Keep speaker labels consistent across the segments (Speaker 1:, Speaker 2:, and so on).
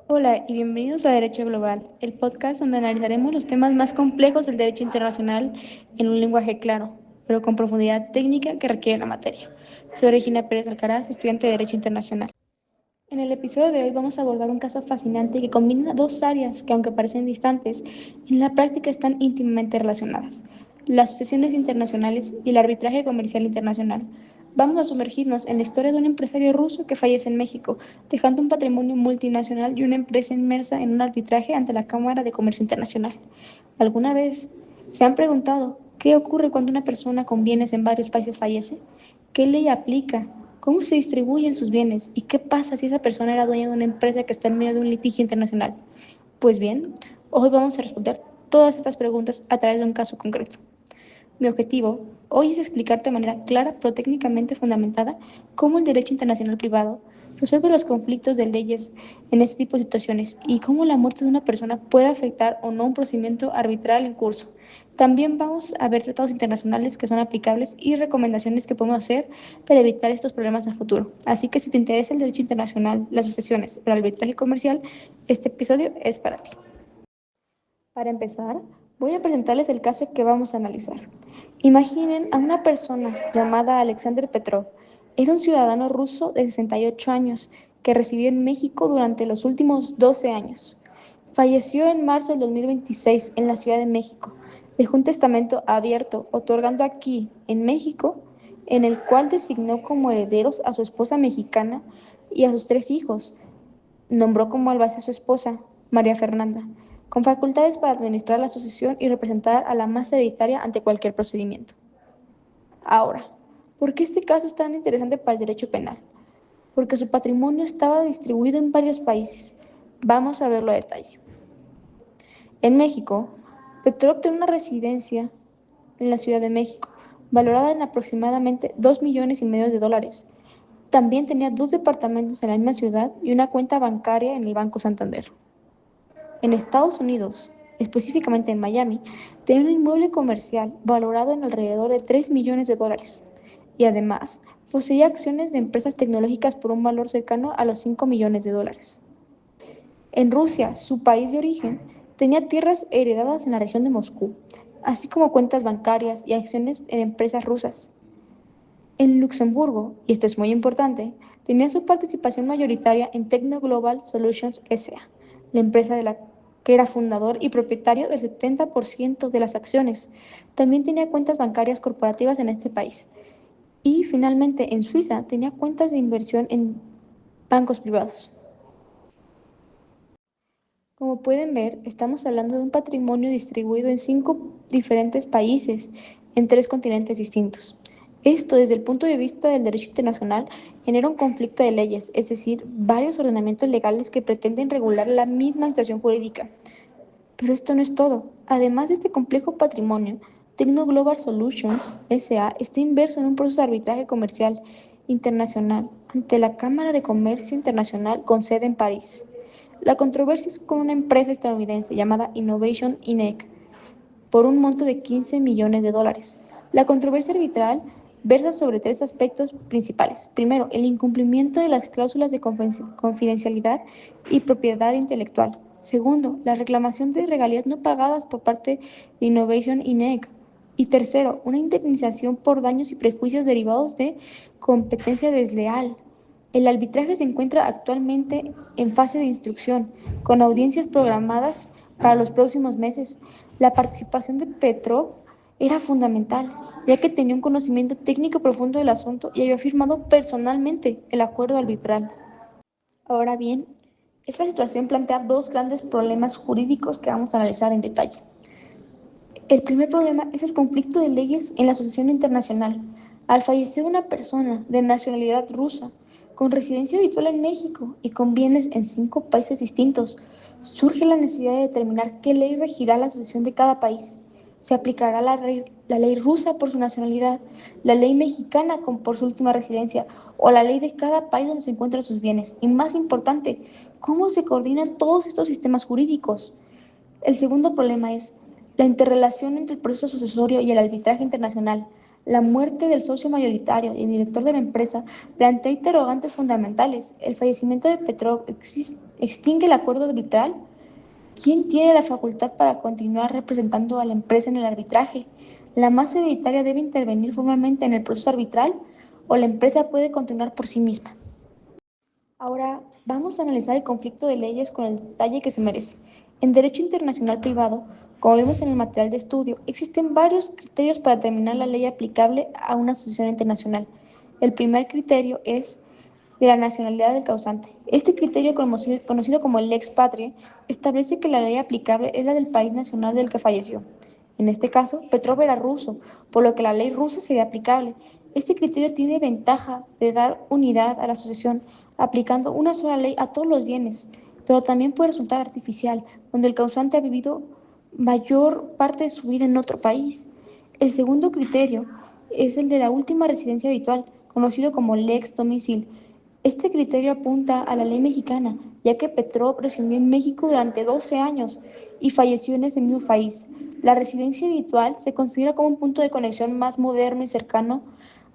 Speaker 1: Hola y bienvenidos a Derecho Global, el podcast donde analizaremos los temas más complejos del derecho internacional en un lenguaje claro, pero con profundidad técnica que requiere la materia. Soy Regina Pérez Alcaraz, estudiante de Derecho Internacional. En el episodio de hoy vamos a abordar un caso fascinante que combina dos áreas que, aunque parecen distantes, en la práctica están íntimamente relacionadas: las asociaciones internacionales y el arbitraje comercial internacional. Vamos a sumergirnos en la historia de un empresario ruso que fallece en México, dejando un patrimonio multinacional y una empresa inmersa en un arbitraje ante la Cámara de Comercio Internacional. ¿Alguna vez se han preguntado qué ocurre cuando una persona con bienes en varios países fallece? ¿Qué ley aplica? ¿Cómo se distribuyen sus bienes? ¿Y qué pasa si esa persona era dueña de una empresa que está en medio de un litigio internacional? Pues bien, hoy vamos a responder todas estas preguntas a través de un caso concreto. Mi objetivo hoy es explicarte de manera clara pero técnicamente fundamentada cómo el derecho internacional privado resuelve los conflictos de leyes en este tipo de situaciones y cómo la muerte de una persona puede afectar o no un procedimiento arbitral en curso. También vamos a ver tratados internacionales que son aplicables y recomendaciones que podemos hacer para evitar estos problemas a futuro. Así que si te interesa el derecho internacional, las asociaciones, el arbitraje comercial, este episodio es para ti. Para empezar, voy a presentarles el caso que vamos a analizar. Imaginen a una persona llamada Alexander Petrov. Era un ciudadano ruso de 68 años que residió en México durante los últimos 12 años. Falleció en marzo del 2026 en la Ciudad de México. Dejó un testamento abierto, otorgando aquí, en México, en el cual designó como herederos a su esposa mexicana y a sus 3 hijos. Nombró como albacea a su esposa, María Fernanda, con facultades para administrar la sucesión y representar a la más hereditaria ante cualquier procedimiento. Ahora, ¿por qué este caso es tan interesante para el derecho penal? Porque su patrimonio estaba distribuido en varios países. Vamos a verlo a detalle. En México, Petrov tiene una residencia en la Ciudad de México, valorada en aproximadamente $2,5 millones. También tenía 2 departamentos en la misma ciudad y una cuenta bancaria en el Banco Santander. En Estados Unidos, específicamente en Miami, tenía un inmueble comercial valorado en alrededor de $3 millones y además poseía acciones de empresas tecnológicas por un valor cercano a los $5 millones. En Rusia, su país de origen, tenía tierras heredadas en la región de Moscú, así como cuentas bancarias y acciones en empresas rusas. En Luxemburgo, y esto es muy importante, tenía su participación mayoritaria en Techno Global Solutions S.A., la empresa de la que era fundador y propietario del 70% de las acciones. También tenía cuentas bancarias corporativas en este país. Y finalmente, en Suiza, tenía cuentas de inversión en bancos privados. Como pueden ver, estamos hablando de un patrimonio distribuido en 5 diferentes países, en 3 continentes distintos. Esto, desde el punto de vista del derecho internacional, genera un conflicto de leyes, es decir, varios ordenamientos legales que pretenden regular la misma situación jurídica. Pero esto no es todo. Además de este complejo patrimonio, Techno Global Solutions S.A. está inverso en un proceso de arbitraje comercial internacional ante la Cámara de Comercio Internacional con sede en París. La controversia es con una empresa estadounidense llamada Innovation Inc. por un monto de $15 millones. La controversia arbitral versa sobre 3 aspectos principales. Primero, el incumplimiento de las cláusulas de confidencialidad y propiedad intelectual. Segundo, la reclamación de regalías no pagadas por parte de Innovation Inc. Y tercero, una indemnización por daños y prejuicios derivados de competencia desleal. El arbitraje se encuentra actualmente en fase de instrucción, con audiencias programadas para los próximos meses. La participación de Petrov era fundamental, ya que tenía un conocimiento técnico profundo del asunto y había firmado personalmente el acuerdo arbitral. Ahora bien, esta situación plantea 2 grandes problemas jurídicos que vamos a analizar en detalle. El primer problema es el conflicto de leyes en la asociación internacional. Al fallecer una persona de nacionalidad rusa, con residencia habitual en México y con bienes en 5 países distintos, surge la necesidad de determinar qué ley regirá la asociación de cada país. ¿Se aplicará la ley rusa por su nacionalidad, la ley mexicana por su última residencia o la ley de cada país donde se encuentran sus bienes? Y más importante, ¿cómo se coordinan todos estos sistemas jurídicos? El segundo problema es la interrelación entre el proceso sucesorio y el arbitraje internacional. La muerte del socio mayoritario y el director de la empresa plantea interrogantes fundamentales. ¿El fallecimiento de Petrov extingue el acuerdo arbitral? ¿Quién tiene la facultad para continuar representando a la empresa en el arbitraje? ¿La masa hereditaria debe intervenir formalmente en el proceso arbitral o la empresa puede continuar por sí misma? Ahora vamos a analizar el conflicto de leyes con el detalle que se merece. En derecho internacional privado, como vemos en el material de estudio, existen varios criterios para determinar la ley aplicable a una asociación internacional. El primer criterio es de la nacionalidad del causante. Este criterio, conocido como el lex patria, establece que la ley aplicable es la del país nacional del que falleció. En este caso, Petrov era ruso, por lo que la ley rusa sería aplicable. Este criterio tiene ventaja de dar unidad a la asociación, aplicando una sola ley a todos los bienes, pero también puede resultar artificial, cuando el causante ha vivido mayor parte de su vida en otro país. El segundo criterio es el de la última residencia habitual, conocido como lex domicil. Este criterio apunta a la ley mexicana, ya que Petrov residió en México durante 12 años y falleció en ese mismo país. La residencia habitual se considera como un punto de conexión más moderno y cercano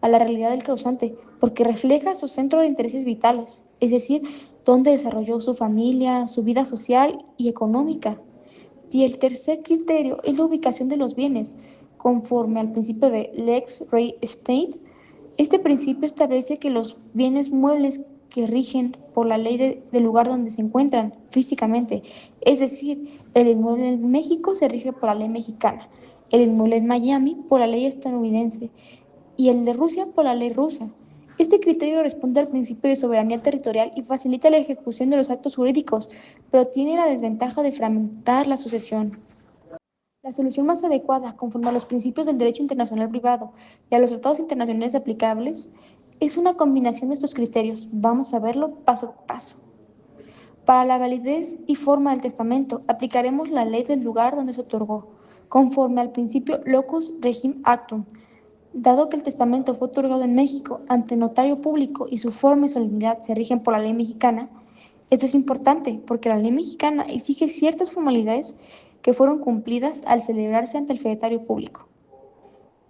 Speaker 1: a la realidad del causante, porque refleja su centro de intereses vitales, es decir, dónde desarrolló su familia, su vida social y económica. Y el tercer criterio es la ubicación de los bienes, conforme al principio de lex re estate. Este principio establece que los bienes muebles que rigen por la ley del lugar donde se encuentran físicamente, es decir, el inmueble en México se rige por la ley mexicana, el inmueble en Miami por la ley estadounidense y el de Rusia por la ley rusa. Este criterio responde al principio de soberanía territorial y facilita la ejecución de los actos jurídicos, pero tiene la desventaja de fragmentar la sucesión. La solución más adecuada, conforme a los principios del derecho internacional privado y a los tratados internacionales aplicables, es una combinación de estos criterios. Vamos a verlo paso a paso. Para la validez y forma del testamento, aplicaremos la ley del lugar donde se otorgó, conforme al principio locus regim actum. Dado que el testamento fue otorgado en México ante notario público y su forma y solemnidad se rigen por la ley mexicana, esto es importante porque la ley mexicana exige ciertas formalidades que fueron cumplidas al celebrarse ante el fedatario público.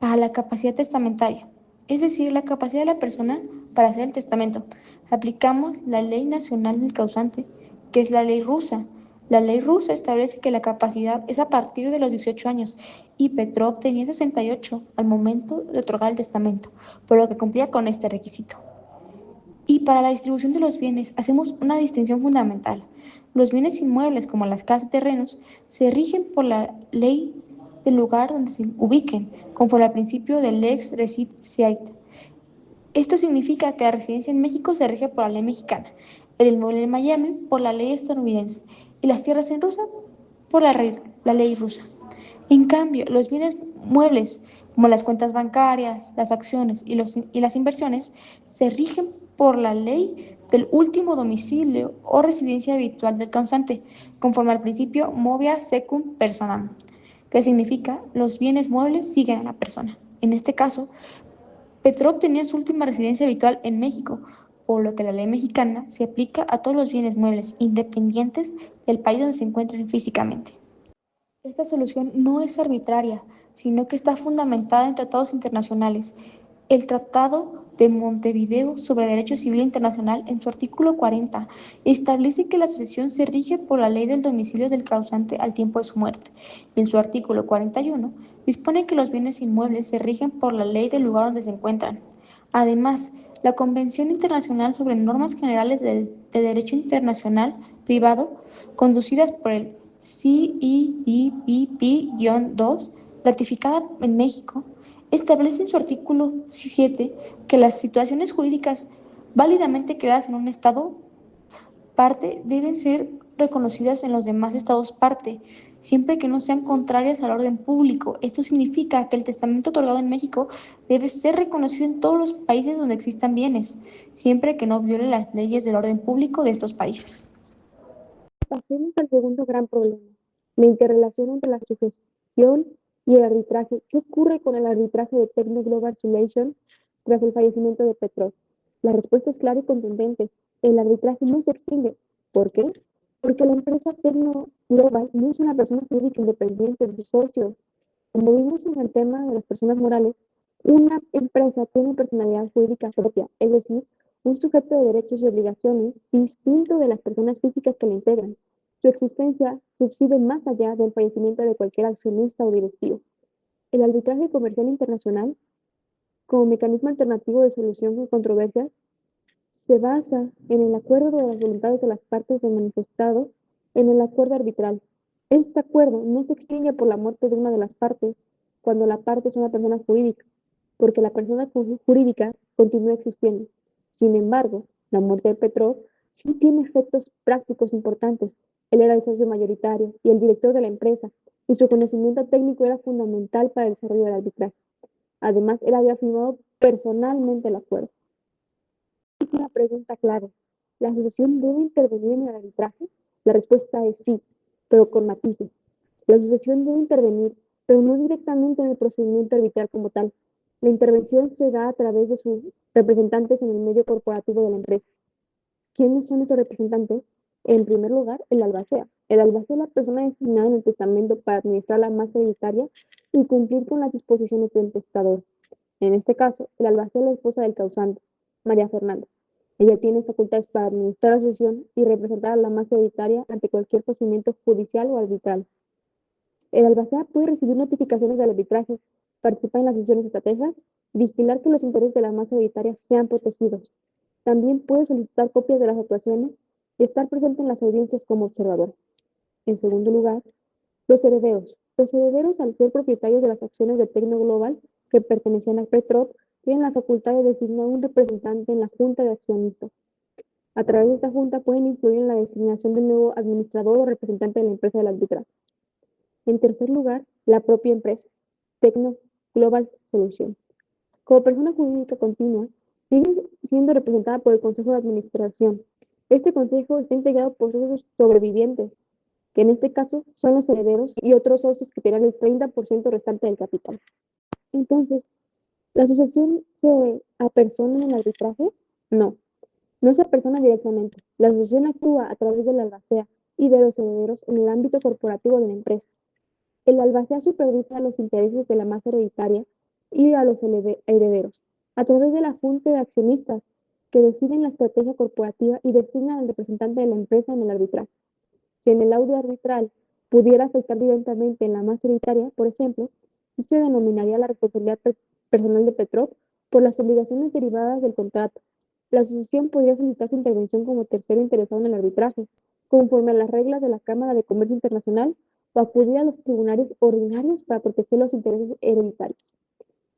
Speaker 1: Para la capacidad testamentaria, es decir, la capacidad de la persona para hacer el testamento, aplicamos la ley nacional del causante, que es la ley rusa. La ley rusa establece que la capacidad es a partir de los 18 años y Petrov tenía 68 al momento de otorgar el testamento, por lo que cumplía con este requisito. Y para la distribución de los bienes hacemos una distinción fundamental. Los bienes inmuebles, como las casas y terrenos, se rigen por la ley del lugar donde se ubiquen, conforme al principio del lex residenciae. Esto significa que la residencia en México se rige por la ley mexicana, el inmueble en Miami por la ley estadounidense y las tierras en Rusia por la ley rusa. En cambio, los bienes muebles, como las cuentas bancarias, las acciones y las inversiones, se rigen por la ley del último domicilio o residencia habitual del causante, conforme al principio movia secum personam, que significa los bienes muebles siguen a la persona. En este caso, Petrov tenía su última residencia habitual en México, por lo que la ley mexicana se aplica a todos los bienes muebles, independientes del país donde se encuentren físicamente. Esta solución no es arbitraria, sino que está fundamentada en tratados internacionales. El Tratado de Montevideo sobre Derecho Civil Internacional, en su artículo 40, establece que la sucesión se rige por la ley del domicilio del causante al tiempo de su muerte. En su artículo 41, dispone que los bienes inmuebles se rigen por la ley del lugar donde se encuentran. Además, la Convención Internacional sobre Normas Generales de Derecho Internacional Privado, conducidas por el CEDPP-2, ratificada en México, establece en su artículo 7 que las situaciones jurídicas válidamente creadas en un Estado parte deben ser reconocidas en los demás Estados parte, siempre que no sean contrarias al orden público. Esto significa que el testamento otorgado en México debe ser reconocido en todos los países donde existan bienes, siempre que no viole las leyes del orden público de estos países.
Speaker 2: Pasemos al segundo gran problema, la interrelación entre la sucesión y el arbitraje. ¿Qué ocurre con el arbitraje de Tecno Global Solutions tras el fallecimiento de Petrov? La respuesta es clara y contundente. El arbitraje no se extingue. ¿Por qué? Porque la empresa Tecno Global no es una persona jurídica independiente de sus socios. Como vimos en el tema de las personas morales, Una empresa tiene personalidad jurídica propia, es decir, un sujeto de derechos y obligaciones distinto de las personas físicas que la integran. Su existencia subsiste más allá del fallecimiento de cualquier accionista o directivo. El arbitraje comercial internacional, como mecanismo alternativo de solución de controversias, se basa en el acuerdo de las voluntades de las partes de manifestado en el acuerdo arbitral. Este acuerdo no se extingue por la muerte de una de las partes cuando la parte es una persona jurídica, porque la persona jurídica continúa existiendo. Sin embargo, la muerte de Petrov sí tiene efectos prácticos importantes. Él era el socio mayoritario y el director de la empresa, y su conocimiento técnico era fundamental para el desarrollo del arbitraje. Además, él había firmado personalmente el acuerdo. Es una pregunta clave. ¿La asociación debe intervenir en el arbitraje? La respuesta es sí, pero con matices. La asociación debe intervenir, pero no directamente en el procedimiento arbitral como tal. La intervención se da a través de sus representantes en el medio corporativo de la empresa. ¿Quiénes son estos representantes? En primer lugar, el albacea. El albacea es la persona designada en el testamento para administrar la masa hereditaria y cumplir con las disposiciones del testador. En este caso, el albacea es la esposa del causante, María Fernanda. Ella tiene facultades para administrar la sucesión y representar a la masa hereditaria ante cualquier procedimiento judicial o arbitral. El albacea puede recibir notificaciones del arbitraje, participar en las decisiones estratégicas, vigilar que los intereses de la masa hereditaria sean protegidos. También puede solicitar copias de las actuaciones y estar presente en las audiencias como observador. En segundo lugar, los herederos. Los herederos, al ser propietarios de las acciones de Tecno Global que pertenecían a Petrov, tienen la facultad de designar un representante en la junta de accionistas. A través de esta junta pueden influir en la designación del nuevo administrador o representante de la empresa del arbitraje. En tercer lugar, la propia empresa, Tecno Global Solution. Como persona jurídica continua, sigue siendo representada por el Consejo de Administración. Este consejo está integrado por socios sobrevivientes, que en este caso son los herederos y otros socios que tienen el 30% restante del capital. Entonces, ¿la asociación se apersona en el arbitraje? No, no se apersona directamente. La asociación actúa a través de la albacea y de los herederos en el ámbito corporativo de la empresa. El albacea supervisa los intereses de la masa hereditaria y a los herederos, a través de la junta de accionistas que deciden la estrategia corporativa y designan al representante de la empresa en el arbitraje. Si en el audio arbitral pudiera afectar directamente en la masa hereditaria, por ejemplo, se denominaría la responsabilidad personal de Petrov por las obligaciones derivadas del contrato. La asociación podría solicitar su intervención como tercero interesado en el arbitraje, conforme a las reglas de la Cámara de Comercio Internacional, o acudir a los tribunales ordinarios para proteger los intereses hereditarios.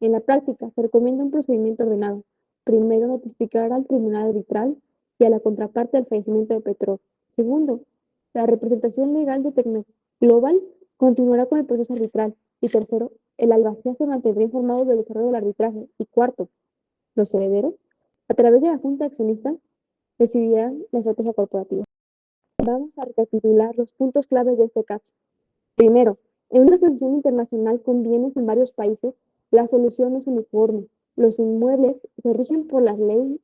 Speaker 2: En la práctica, se recomienda un procedimiento ordenado. Primero, notificar al tribunal arbitral y a la contraparte del fallecimiento de Petrov. Segundo, la representación legal de Tecnoglobal continuará con el proceso arbitral. Y tercero, el albacea se mantendrá informado del desarrollo del arbitraje. Y cuarto, los herederos, a través de la junta de accionistas, decidirán la estrategia corporativa. Vamos a recapitular los puntos claves de este caso. Primero, en una asociación internacional con bienes en varios países, la solución es uniforme. Los inmuebles se rigen por las leyes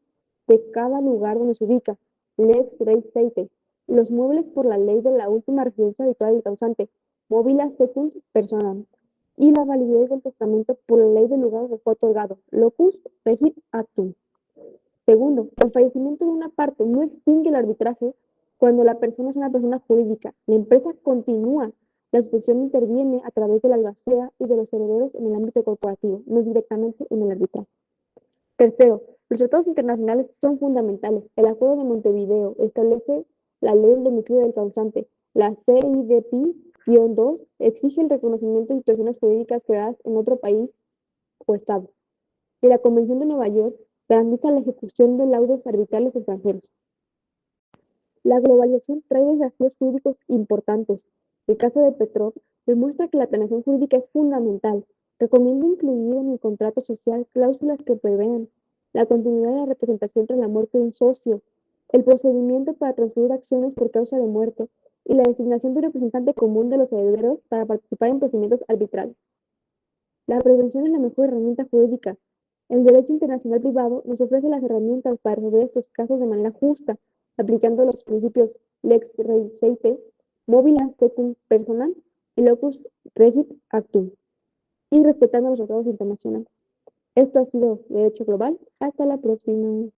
Speaker 2: de cada lugar donde se ubica, lex rei los muebles por la ley de la última residencia habitual del causante, movila secunt personam, y la validez del testamento por la ley del lugar donde fue otorgado, locus regit actum. Segundo, el fallecimiento de una parte no extingue el arbitraje cuando la persona es una persona jurídica. La empresa continúa. La asociación interviene a través de la albacea y de los herederos en el ámbito corporativo, no directamente en el arbitraje. Tercero, los tratados internacionales son fundamentales. El Acuerdo de Montevideo establece la ley del domicilio del causante. La CIDP-2 exige el reconocimiento de situaciones jurídicas creadas en otro país o Estado. Y la Convención de Nueva York garantiza la ejecución de laudos arbitrales extranjeros. La globalización trae desafíos jurídicos importantes. El caso de Petrov demuestra que la planeación jurídica es fundamental. Recomiendo incluir en el contrato social cláusulas que prevean la continuidad de la representación tras la muerte de un socio, el procedimiento para transferir acciones por causa de muerte y la designación de un representante común de los herederos para participar en procedimientos arbitrales. La prevención es la mejor herramienta jurídica. El derecho internacional privado nos ofrece las herramientas para resolver estos casos de manera justa, aplicando los principios lex rei movila secunt personam y locus regit actum, y respetando los tratados internacionales. Esto ha sido Derecho Global. Hasta la próxima.